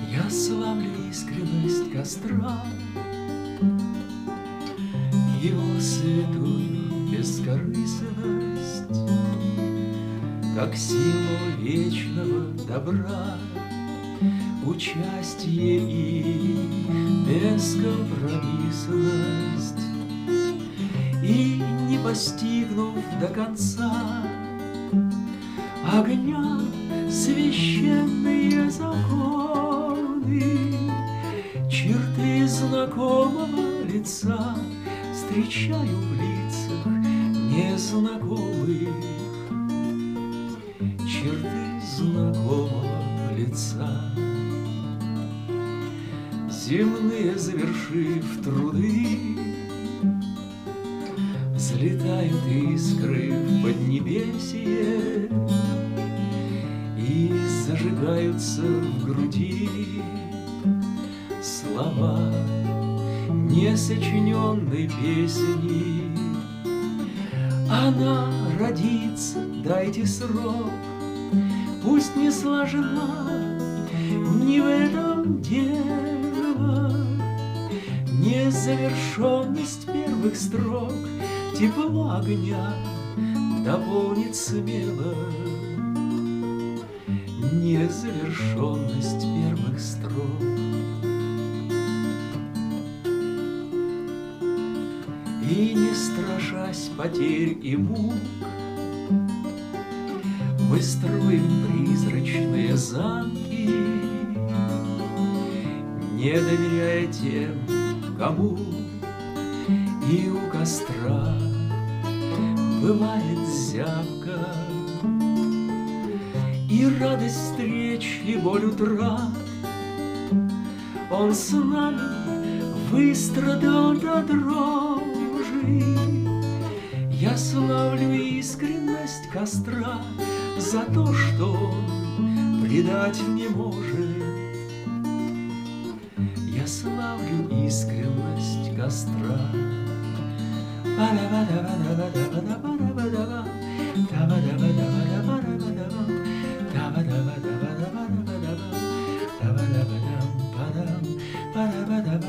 Я славлю искренность костра, его святую бескорыстность, как символ вечного добра, участие и бескомпромиссность. И не постигнув до конца огня священные законы, черты знакомого лица встречаю в лицах незнакомых, черты знакомого лица. Земные завершив труды, взлетают искры в поднебесье и зажигаются в груди слова несочиненной песни. Она родится, дайте срок, пусть не сложена, не в этом дело. Незавершенность первых строк тепло огня дополнит смело. Незавершенность первых строк. И не страшась потерь и мук, мы строим призрачные замки, не доверяя тем, кому и у костра бывает зябко. И радость встреч, и боль утрат он с нами выстрадал до дрожи. Я славлю искренность костра за то, что он предать не может. Я славлю искренность костра. Ba-da-ba-da-ba-da-ba-da-ba